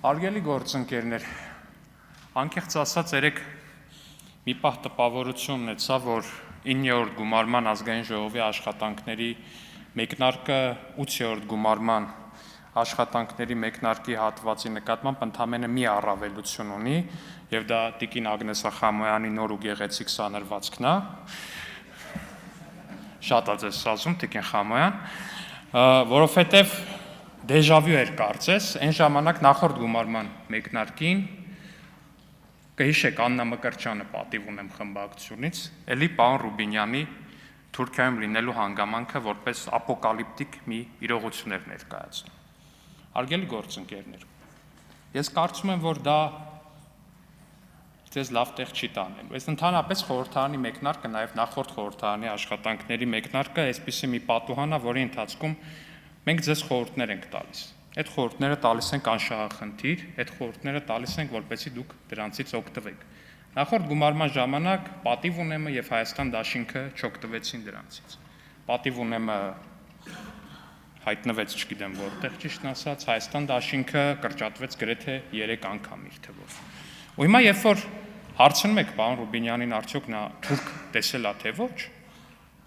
Արգելի գործընկերներ, անկեղծ ասած երեք մի պահ տպավորություն ունեցա, որ 9-րդ գումարման ազգային ժողովի աշխատանքների մեկնարկը 8-րդ գումարման աշխատանքների մեկնարկի հատվածի նկատմամբ ընդամենը մի առավելություն ունի, եւ դա Տիկին Ագնեսա Խամոյանի նոր ու գեղեցիկ սանրվածքն է։ Շատ ածես ասում Տիկին Խամոյան, որովհետեւ դեժավյու էր կարծես, այն ժամանակ նախորդ գումարման մեկնարկին կհիշեք Աննա Մկրտչյանը պատիվ ունեմ խմբակցությունից, էլի պարոն Ռուբինյանի Թուրքիայում լինելու հանգամանքը որպես ապոկալիպտիկ մի իրողություն էր ներկայացնում։ Արգելի գործընկերներ, ես կարծում եմ, որ դա ձեզ լավ տեղ չի տանելու։ Այս ընդհանրապես խորհրդարանի մեկնարկը, նաև նախորդ խորհրդարանի աշխատանքների մեկնարկը այսպիսի մի պատուհան է, որի ընթացքում մենք ձեզ խորհուրդներ ենք տալիս։ Այդ խորհուրդները տալիս ենք անշահախնդիր, այդ խորհուրդները տալիս ենք, որպեսզի դուք դրանցից օգտվեք։ Նախորդ գումարման ժամանակ պատիվ ունեմը եւ Հայաստան դաշինքը չօգտվեցին դրանցից։ Պատիվ ունեմը հայտնվեց, չգիտեմ որտեղ ճիշտն ասած, Հայաստան դաշինքը կրճատվեց գրեթե 3 անգամ իր թվով։ Ու հիմա երբ որ հարցնում եք պարոն Ռուբինյանին արդյոք նա թուրք տեսել է թե ոչ,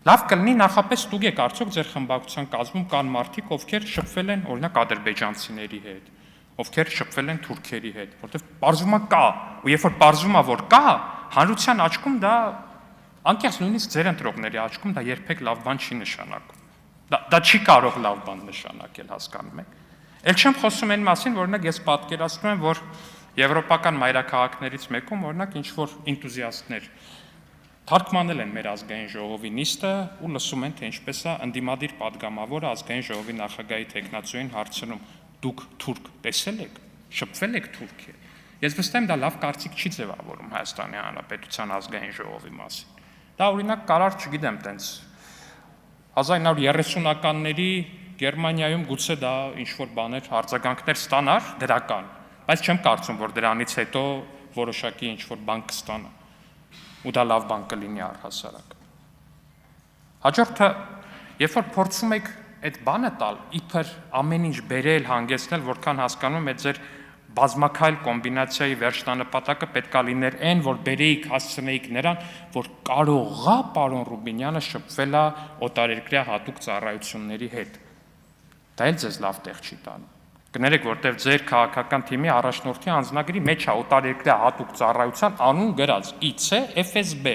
լավ կլինի նախապես ստուգեք արդյոք ձեր խմբակցության կազմում կան մարդիկ, ովքեր շփվել են օրինակ ադրբեջանցիների հետ, ովքեր շփվել են թուրքերի հետ, որտեղ պարզվում է կա, ու երբ որ պարզվում է որ կա, հանրության աչքում դա անկեղծ նույնիսկ ձեր ընտրողների աչքում դա երբեք լավ բան չի նշանակում։ Դա չի կարող լավ բան նշանակել, հասկանում եք։ Էլ չեմ խոսում այն մասին, որ օրինակ ես պատկերացնում եմ, որ եվրոպական մայրաքաղաքներից մեկում օրինակ ինչ որ ինտուզիաստներ թարգմանել են մեր ազգային ժողովի նիստը ու լսում են, թե ինչպես է ընդդիմադիր падգամավորը ազգային ժողովի նախագահի տեխնացուին հարցնում. դուք թուրք տեսել եք, շփվել եք Թուրքիա։ Ես վստահ եմ դա լավ կարծիք չի ձևավորում Հայաստանի Հանրապետության ազգային ժողովի մասին։ Դա օրինակ կարար, չգիտեմ, տենց 1930-ականների Գերմանիայում գուցե դա ինչ որ բաներ արձագանքներ ստանար դրական, բայց չեմ կարծում, որ դրանից հետո որոշակի ինչ որ բան կստանա։ Ու դա լավ բան կլինի առհասարակ։ Հաջորդը, երբ որ փորձում եք այդ բանը տալ, իբր ամեն ինչ բերել, հանգեցնել, որքան հասկանում եք ձեր բազմակայլ կոմբինացիայի վերջնանպատակը պետք է լիներ այն, որ բերեիք, հասցնեիք նրան, որ կարողա պարոն Ռուբինյանը շփվել է օտարերկրյա հատուկ ծառայությունների հետ։ Դա էլ ձեզ լավ տեղ չի տանում։ Կներեք, որտեղ ձեր քաղաքական թիմի առաջնորդի անձնագրի մեջ է օտարերկրյա հատուկ ծառայության անուն գրած IC FSB։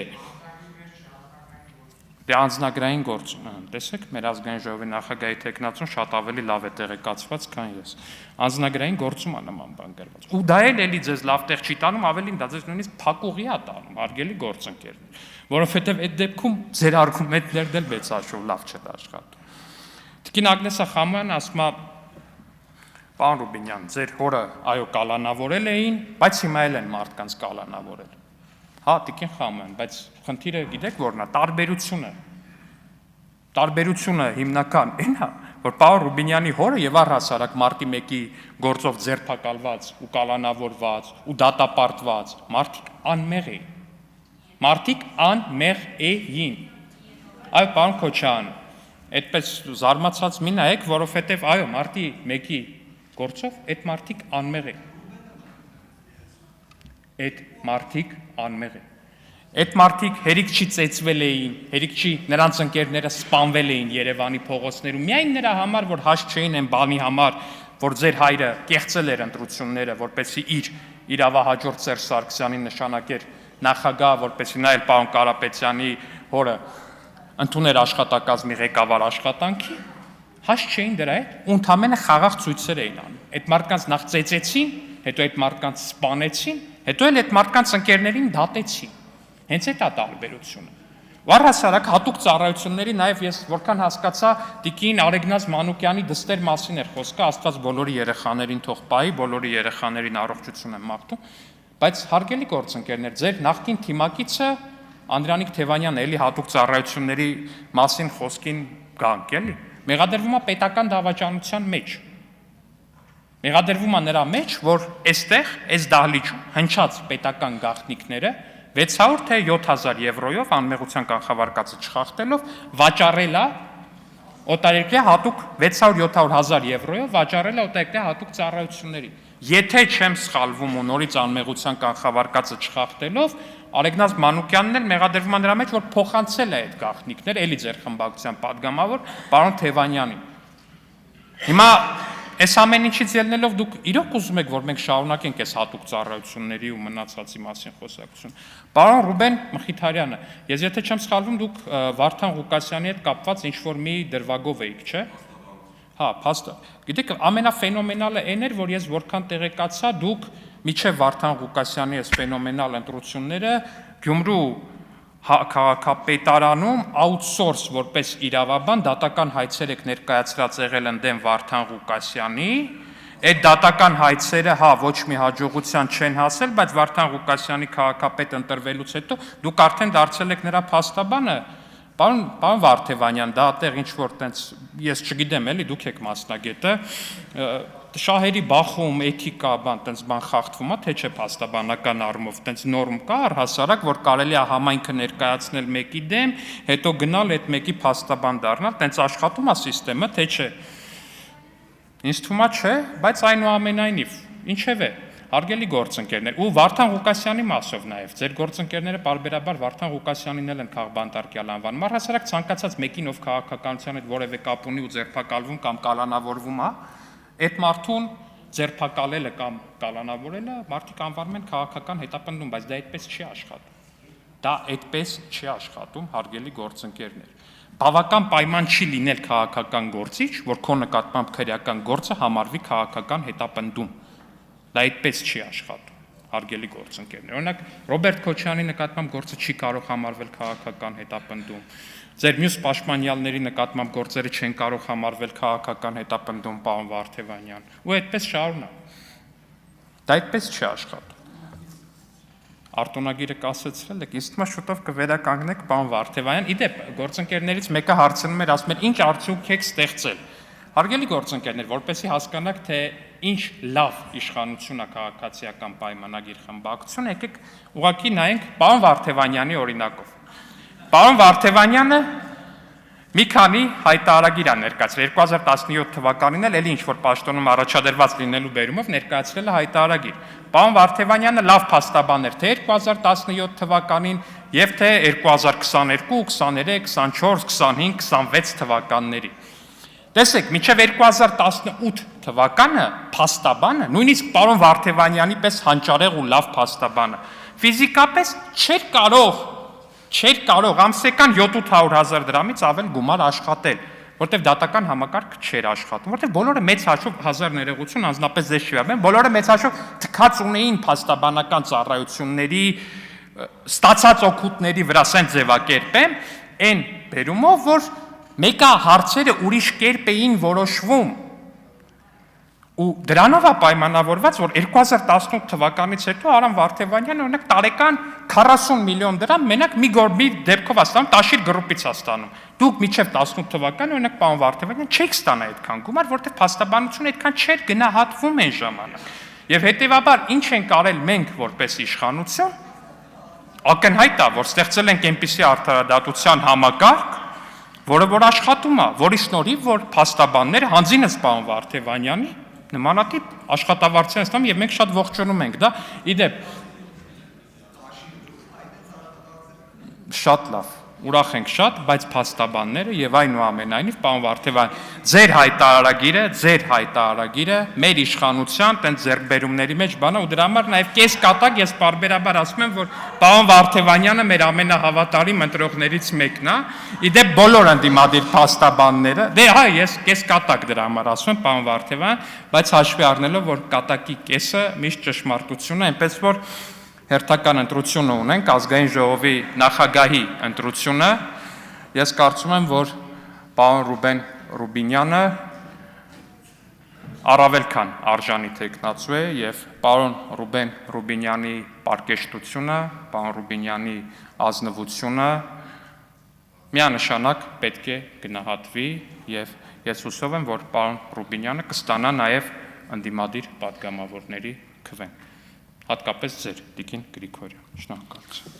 Դե անձնագրային գործում, տեսեք, մեր ազգային ժողովի նախագահի տեխնացուն շատ ավելի լավ է տեղեկացված, քան ես։ Անձնագրային գործում է նման բան գրված։ Ու դա էլ ձեզ լավ տեղ չի տանում, ավելին դա ձեզ նույնիսկ փակուղի է տանում, արգելի գործընկերներ, որովհետև այդ դեպքում ձեր արգումենտներն էլ մեծաշով լավ չեն աշխատում։ Տիկին Ագնեսա Խամոյանը ասում է. Պարոն Ռուբինյան, ձեր հորը այո կալանավորել էին, բայց հիմա էլ են մարդկանց կալանավորել։ Հա, Տիկին Խամոյան, բայց խնդիրը գիտեք որն է, տարբերությունը հիմնական այն է, որ պարոն Ռուբինյանի հորը եւ առհասարակ մարտի 1-ի գործով ձերբակալված ու կալանավորված ու դատապարտված մարդիկ անմեղ էին։ Մարդիկ անմեղ էին։ Այո, պարոն Քոչարյան, այդպես զարմացած մի նայեք, որովհետեւ այո, մարտի 1-ի գործով այդ մարդիկ անմեղ են։ Այդ մարդիկ անմեղ են։ Այդ մարդիկ հերիք չի ծեծվել էին, հերիք չի նրանց ընկերները սպանվել էին Երևանի փողոցներում, միայն նրա համար, որ հաշ չէին այն բանի համար, որ ձեր հայրը կեղծել էր ընտրությունները, որպեսզի իր իրավահաջորդ Սերժ Սարգսյանին նշանակեր նախագահ, որպեսզի նա էլ պարոն Կարապետյանի հորը ընդուներ աշխատակազմի ղեկավար աշխատանքի, հաշ չէին դրա հետ, ու ընդամենը խաղաղ ցույցեր էին անում։ Այդ մարդկանց նախ ծեծեցին, հետո այդ մարդկանց սպանեցին, հետո էլ այդ մարդկանց ընկերներին դատեցին։ Հենց այդ է տարբերությունը։ Առհասարակ հատուկ ծառայությունների նաև ես որքան հասկացա Տիկին Արեգնազ Մանուկյանի դստեր մասին էր խոսքը, Աստված բոլորի երեխաներին թող պահի, բոլորի երեխաներին առողջություն եմ մաղթում, բայց հարգելի գործընկերներ, ձեր նախկին թիմակիցը Անդրանիկ Թևանյանը էլի հատուկ ծառայությունների մասին խոսքին գանք էլի մեղադրվում է պետական դավաճանության մեջ։ Մեղադրվում է նրա մեջ, որ այստեղ, այս դահլիճում հնչած պետական գաղտնիքները 600 թե 7000 եվրոյով անմեղության կանխավարկածը չխախտելով վաճառել է օտարերկրյա հատուկ 600-700 եվրոյով վաճառել է օտարերկրյա հատուկ ծառայությունների։ Եթե չեմ սխալվում ու նորից անմեղության կանխավարկածը չխախտելով, Ալեքնազ Մանուկյանն էլ մեղադրվում է նրա մեջ, որ փոխանցել է այդ գաղտնիքները, էլի ձեր խմբակցության падգամավոր պարոն Թևանյանին։ Հիմա այս ամեն ինչից ելնելով դուք իրոք ուզում եք, որ մենք շարունակենք այս հատուկ ծառայությունների ու մնացածի մասին խոսակցություն։ Պարոն Ռուբեն Մխիթարյանը, ես եթե չեմ սխալվում, դուք Վարդան Ղուկասյանի հետ կապված ինչ-որ մի դրվագով էիք, չէ՞։ Հա, փաստը։ Գիտեք, ամենաֆենոմենալը այն էր, որ ես որքան տեղեկացա, դուք միջև Վարդան Ղուկասյանի այս ֆենոմենալ ընտրությունները Գյումրու քաղաքապետարանում outsource որպես իրավաբան դատական հայցեր եք ներկայացրած եղել ընդդեմ Վարդան Ղուկասյանի, այդ դատական հայցերը ոչ մի հաջողության չեն հասել, բայց Վարդան Ղուկասյանի քաղաքապետ ընտրվելուց հետո դուք արդեն դարձել եք նրա փաստաբանը։ Պարոն Վարդևանյան, դա այդտեղ ինչ-որ տենց, ես չգիտեմ էլի, դուք եք մասնագետը, շահերի բախում, էթիկա, տենց բան խախտվում է, թե չէ փաստաբանական առումով, տենց նորմ կա առհասարակ, որ կարելի է համայնքը ներկայացնել մեկի դեմ, հետո գնալ այդ մեկի փաստաբան դառնալ, տենց աշխատում է համակարգը, թե չէ։ Ինձ թվում է չէ, բայց այնուամենայնիվ, ինչևէ, հարգելի գործընկերներ, ու Վարդան Ղուկասյանի մասով նաև, ձեր գործընկերները պարբերաբար Վարդան Ղուկասյանին էլ են քաղբանտարկյալ անվանում, առհասարակ ցանկացած մեկին, ով քաղաքականության հետ որևէ կապ ունի ու ձերբակալվում կամ կալանավորվում է, այդ մարդուն ձերբակալելը կամ կալանավորելը մարդիկ անվանում են քաղաքական հետապնդում, բայց դա այդպես չի աշխատում։ Դա այդպես չի աշխատում, հարգելի գործընկերներ։ Բավական պայման չի լինել քաղաքական գործիչ, որ քո նկատմամբ քրեական գործը համարվի քաղաքական հետապնդում։ Դա այդպես չի աշխատում, հարգելի գործընկերներ։ Օրինակ, Ռոբերտ Քոչարյանի նկատմամբ գործը չի կարող համարվել քաղաքական հետապնդում։ Ձեր մյուս պաշտպանյալների նկատմամբ գործերը չեն կարող համարվել քաղաքական հետապնդում, պարոն Վարդևանյան, ու այդպես շարունակ։ Դա այդպես չի աշխատում։ Արտոնագիրը կասեցրել եք, իսկ մա շուտով կվերականգնեք, պարոն Վարդևանյան։ Իդեպ, գործընկերներից մեկը հարցնում էր, ասում էր, ինչ արդյունք եք ստեղծել։ Հարգելի գործընկերներ, որպեսզի հասկանաք, թե ինչ լավ իշխանություն է քաղաքացիական պայմանագիր խմբակցությունը, եկեք ուղղակի նայենք պարոն Վարդևանյանի օրինակով։ Պարոն Վարդևանյանը մի քանի հայտարարագիր է ներկայացրել 2017 թվականին էլ էլի ինչ-որ պաշտոնում առաջադրված լինելու բերումով ներկայացրել է հայտարարագիր։ Պարոն Վարդևանյանը լավ փաստաբան էր թե 2017 թվականին եւ թե 2022, 23, 24, 25, 26 թվականների։ Տեսեք, մինչև 2018 թվականը փաստաբանը, նույնիսկ պարոն Վարդևանյանի պես հանճարեղ ու լավ փաստաբանը, ֆիզիկապես չէր կարող ամսական 700-800 դրամից ավել գումար աշխատել, որտեղ դատական համակարգ չէր աշխատում, որտեղ բոլորը մեծ հաշվով հազար ներողություն, անձնապես ձեզ չի վարվում, բոլորը մեծ հաշվով թքած ունեին փաստաբանական ծառայությունների ստացած օգուտների վրա սենց ձևակերպեմ, այն բերումով, որ մեկը հարցերը ուրիշ կերպ էին որոշվում ու դրանով է պայմանավորված, որ 2018 թվականից հետո Արամ Վարդևանյանը օրինակ տարեկան 40 միլիոն դրամ մենակ մի դեպքով է ստանում, Տաշիր գրուպից է ստանում։ Դուք մինչև 18 թվականը օրինակ պարոն Վարդևանյան չեք ստանա այդքան գումար, որտեղ փաստաբանությունը այդքան չէր գնահատվում այն ժամանակ։ Եվ հետևաբար ինչ ենք արել մենք որպես իշխանություն, ակնհայտ է, որ ստեղծել ենք այնպիսի արդարադատության համակարգ, որը որ աշխատում է, որի շնորհիվ որ փաստաբանները հանձինս պարոն Վարդևանյանի նմանատիպ աշխատավարձեր են ստանում եւ մենք շատ ողջունում ենք դա։ Իդեպ շատ լավ, ուրախ ենք շատ, բայց փաստաբանները եւ այնուամենայնիվ պարոն Վարդևանյան, ձեր հայտարարագիրը մեր իշխանության տենց ձեռքբերումների մեջ բանա ու դրա համար նաեւ կես կատակ ես պարբերաբար ասում եմ, որ պարոն Վարդևանյանը մեր ամենահավատարիմ ընտրողներից մեկն է, իդեպ բոլոր ընդդիմադիր փաստաբանները, դե հա ես կես կատակ դրա համար ասում եմ, պարոն Վարդևանյան, բայց հաշվի առնելով, որ կատակի կեսը միշտ ճշմարտություն է, այնպես որ հերթական ընտրությունը ունենք, ազգային ժողովի նախագահի ընտրությունը, ես կարծում եմ, որ պարոն Ռուբեն Ռուբինյանը առավել քան արժանի թեկնածու է եւ պարոն Ռուբեն Ռուբինյանի պարկեշտությունը, պարոն Ռուբինյանի ազնվությունը միանշանակ պետք է գնահատվի եւ ես հուսով եմ, որ պարոն Ռուբինյանը կստանա նաեւ ընդդիմադիր պատգամավորների քվեն։ Հատկապես ձեր, Տիկին Գրիգորյան, շնորհակալություն։